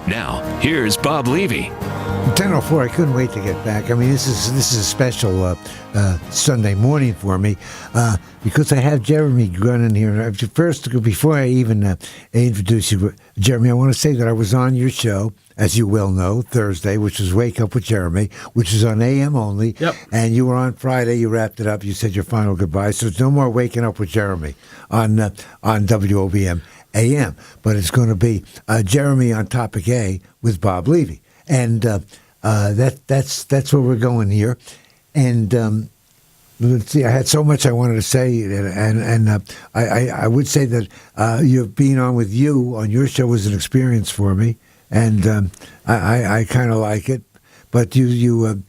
Now, here's Bob Levy. 10:04. I couldn't wait to get back. I mean, this is a special Sunday morning for me because I have Jeremy Grunin here. First, before I even introduce you, Jeremy, I want to say that I was on your show, as you well know, Thursday, which was Wake Up with Jeremy, which is on AM only. Yep. And you were on Friday. You wrapped it up. You said your final goodbye. So there's no more Waking Up with Jeremy on WOBM AM. But it's going to be Jeremy on Topic A with Bob Levy. And that's where we're going here. And let's see, I had so much I wanted to say, and I would say that you being on with you on your show was an experience for me, and I kind of like it. But you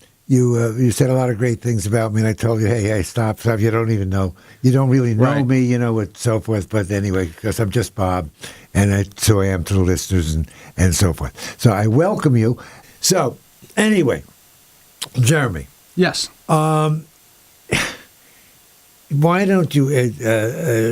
said a lot of great things about me, and I told you, hey, stop. You don't even know. You don't really know Right. me, and so forth. But anyway, because I'm just Bob, and so I am to the listeners and so forth. So I welcome you. So anyway, Jeremy. Yes. Why don't you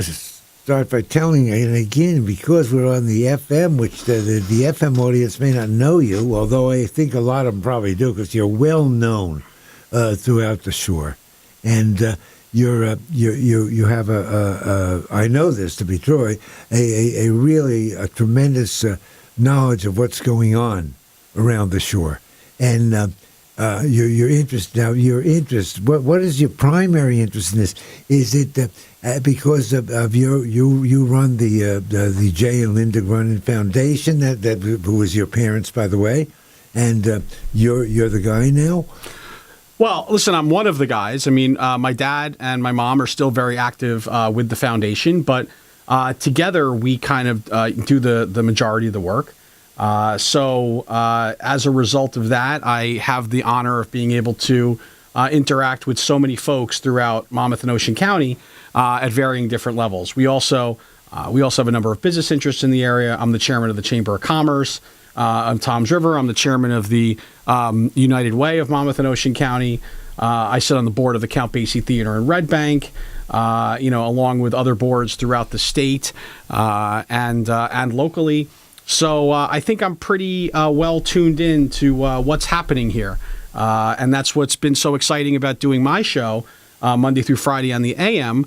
start by telling, and again, because we're on the FM, which the FM audience may not know you, although I think a lot of them probably do, because you're well known throughout the shore, and you have I know this to be true, a really tremendous knowledge of what's going on around the shore, and. Your interest now. Your interest. What is your primary interest in this? Is it because of you run the Jay and Linda Grunin Foundation who was your parents, by the way, and you're the guy now? Well, listen, I'm one of the guys. I mean, my dad and my mom are still very active with the foundation, but together we kind of do the majority of the work. So as a result of that, I have the honor of being able to interact with so many folks throughout Monmouth and Ocean County at varying different levels. We also have a number of business interests in the area. I'm the chairman of the Chamber of Commerce on Toms River. I'm the chairman of the United Way of Monmouth and Ocean County. I sit on the board of the Count Basie Theater in Red Bank, along with other boards throughout the state and locally. So I think I'm pretty well tuned in to what's happening here. And that's what's been so exciting about doing my show Monday through Friday on the AM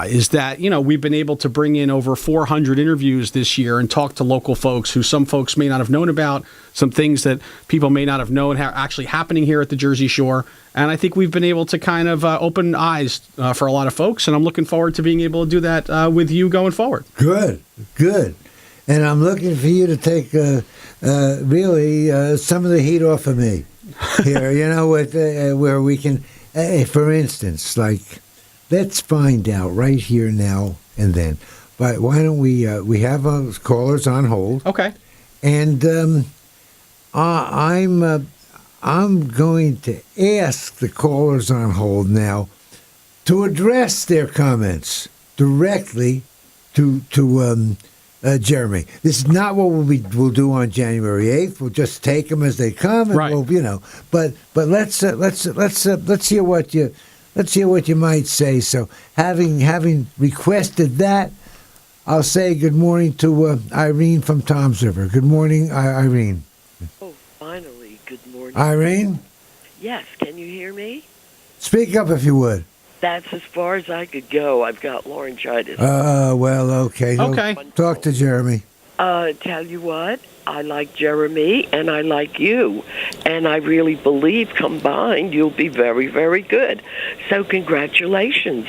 is that, we've been able to bring in over 400 interviews this year and talk to local folks who some folks may not have known about, some things that people may not have known are actually happening here at the Jersey Shore. And I think we've been able to kind of open eyes for a lot of folks. And I'm looking forward to being able to do that with you going forward. Good. And I'm looking for you to take really some of the heat off of me here, where we can, for instance, like, let's find out right here now and then. But why don't we have callers on hold? Okay. And I'm going to ask the callers on hold now to address their comments directly to Jeremy. This is not what we'll do on January 8th. We'll just take them as they come, and right. we'll, But let's hear what you might say. So having requested that, I'll say good morning to Irene from Toms River. Good morning, Irene. Oh, finally, good morning. Irene? Yes, can you hear me? Speak up if you would. That's as far as I could go. I've got laryngitis. Well, okay. Okay. Talk to Jeremy. Tell you what, I like Jeremy and I like you. And I really believe combined you'll be very, very good. So congratulations.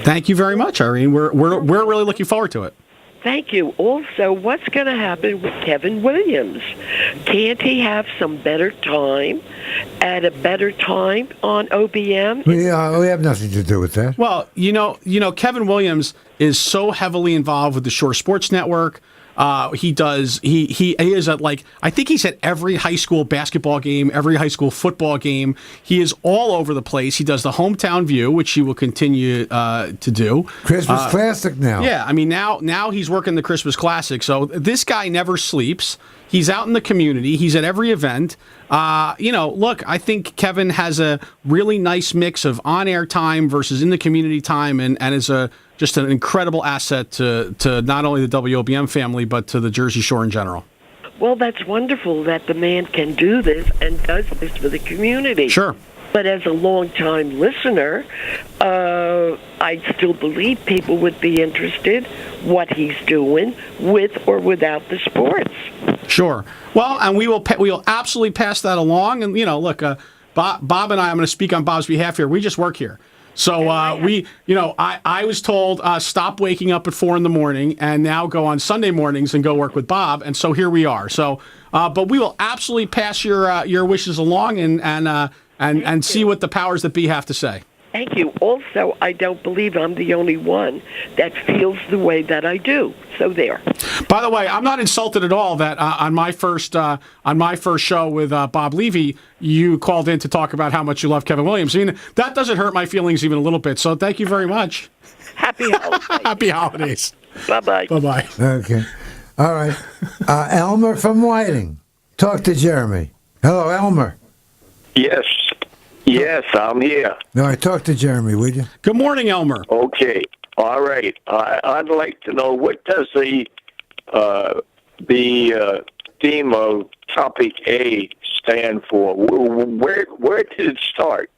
Thank you very much, Irene. We're really looking forward to it. Thank you. Also, what's going to happen with Kevin Williams? Can't he have some better time at a better time on OBM? We have nothing to do with that. Well, Kevin Williams is so heavily involved with the Shore Sports Network. He is at, like, I think he's at every high school basketball game, every high school football game. He is all over the place. He does the Hometown View, which he will continue to do. Christmas Classic now. Yeah, I mean, now he's working the Christmas Classic. So this guy never sleeps. He's out in the community. He's at every event. Look, I think Kevin has a really nice mix of on-air time versus in the community time, and is just an incredible asset to not only the WOBM family, but to the Jersey Shore in general. Well, that's wonderful that the man can do this and does this for the community. Sure. But as a long-time listener, I still believe people would be interested what he's doing with or without the sports. Sure. Well, and we will absolutely pass that along. And look, Bob and I'm going to speak on Bob's behalf here. We just work here. So I was told stop waking up at 4 a.m. and now go on Sunday mornings and go work with Bob, and so here we are. So, but we will absolutely pass your wishes along and see what the powers that be have to say. Thank you. Also, I don't believe I'm the only one that feels the way that I do. So there. By the way, I'm not insulted at all that on my first show with Bob Levy, you called in to talk about how much you love Kevin Williams. I mean, that doesn't hurt my feelings even a little bit. So thank you very much. Happy holidays. Happy holidays. Bye-bye. Bye-bye. Okay. All right. Elmer from Whiting. Talk to Jeremy. Hello, Elmer. Yes, I'm here. All right, talk to Jeremy, would you? Good morning, Elmer. Okay, all right. I'd like to know, what does the theme of topic A stand for? Where did it start?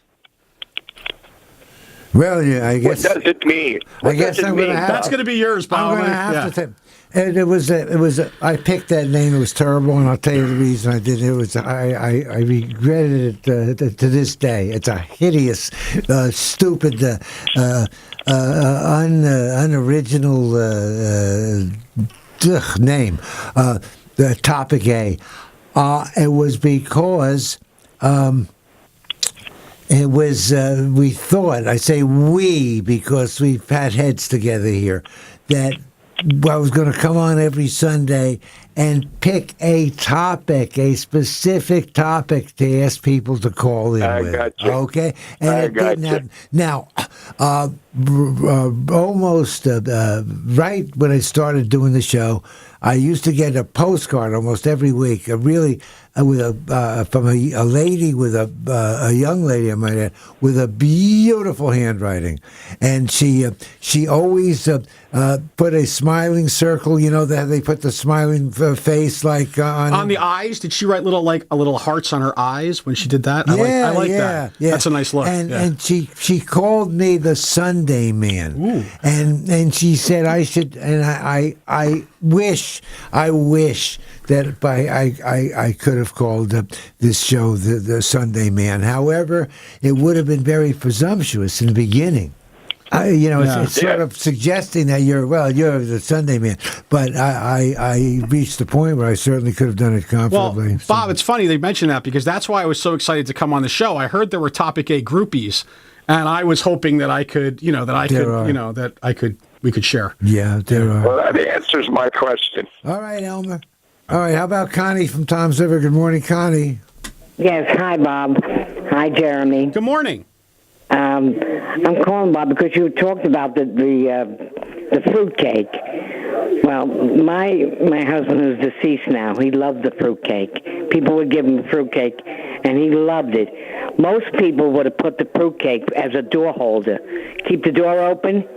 Well, yeah, I guess. What does it mean? I guess I'm going to have. That's going to be yours, Bob. I'm going to have to. And it was. I picked that name. It was terrible, and I'll tell you the reason I did. It was. I regretted it to this day. It's a hideous, stupid, unoriginal name. The topic A. It was because. It was. We thought. I say we because we've had heads together here. That. I was going to come on every Sunday and pick a topic, a specific topic to ask people to call in with. Got you. Okay? And I it got didn't you. happen. Now, almost right when I started doing the show, I used to get a postcard almost every week, from a lady with a young lady, I might add, with a beautiful handwriting, and she always put a smiling circle. You know that they put the smiling face like on the eyes. Did she write little hearts on her eyes when she did that? I like that. Yeah. That's a nice look. And she called me the Sunday Man. Ooh. And she said I should, and I wish that I could have called this show the Sunday Man. However, it would have been very presumptuous in the beginning. It's sort of suggesting that you're the Sunday Man. But I reached the point where I certainly could have done it comfortably. Well, Bob, it's funny they mentioned that because that's why I was so excited to come on the show. I heard there were Topic A groupies, and I was hoping that we could share. Yeah, there are. Well, that answers my question. All right, Elmer. All right, how about Connie from Tom's River? Good morning, Connie. Yes, hi, Bob. Hi, Jeremy. Good morning. I'm calling, Bob, because you talked about the fruitcake. Well, my husband is deceased now. He loved the fruitcake. People would give him fruitcake, and he loved it. Most people would have put the fruitcake as a door holder. Keep the door open.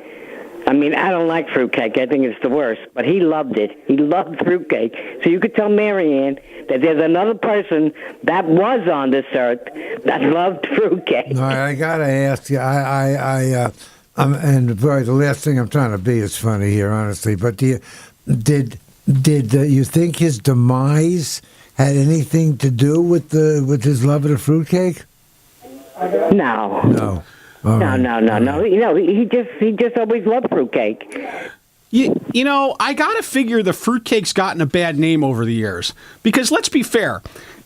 I mean, I don't like fruitcake. I think it's the worst. But he loved it. He loved fruitcake. So you could tell Marianne that there's another person that was on this earth that loved fruitcake. All right, I got to ask you. And the last thing I'm trying to be is funny here, honestly. But did you think his demise had anything to do with his love of the fruitcake? No. No. No. He just always loved fruitcake. I gotta figure the fruitcake's gotten a bad name over the years because let's be fair,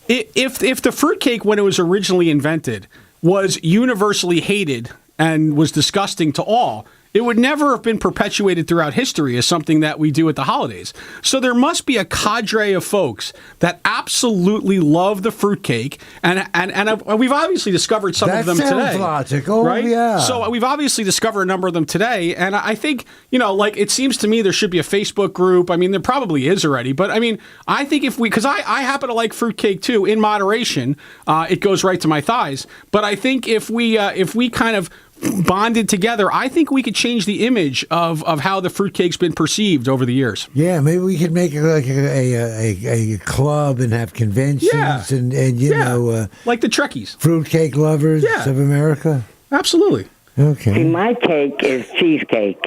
if the fruitcake when it was originally invented was universally hated and was disgusting to all, it would never have been perpetuated throughout history as something that we do at the holidays. So there must be a cadre of folks that absolutely love the fruitcake, and we've obviously discovered some of them today. That sounds logical, right? Yeah. So we've obviously discovered a number of them today, and I think, it seems to me there should be a Facebook group. I mean, there probably is already, but I mean, I think because I happen to like fruitcake too, in moderation, it goes right to my thighs. But I think if we kind of bonded together, I think we could change the image of how the fruitcake's been perceived over the years. Yeah, maybe we could make it like a club and have conventions Yeah. and you know, like the Trekkies. fruitcake lovers of America. Absolutely. Okay. See, my cake is cheesecake.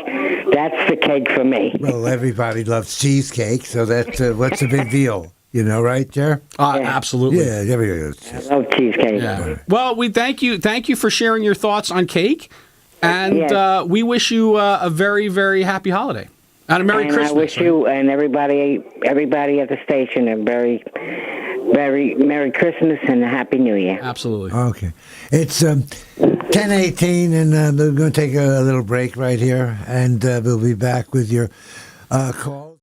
That's the cake for me. Well, everybody loves cheesecake, so that's what's the big deal? You know, right, Jer? Absolutely. Yeah, everybody loves I cheesecake. love cheesecake. Yeah. Well, we thank you for sharing your thoughts on cake, and Yes. we wish you a very, very happy holiday and a Merry And Christmas. I wish you and everybody at the station a very, very Merry Christmas and a Happy New Year. Absolutely. Okay. It's 10:18, and we're going to take a little break right here, and we'll be back with your call.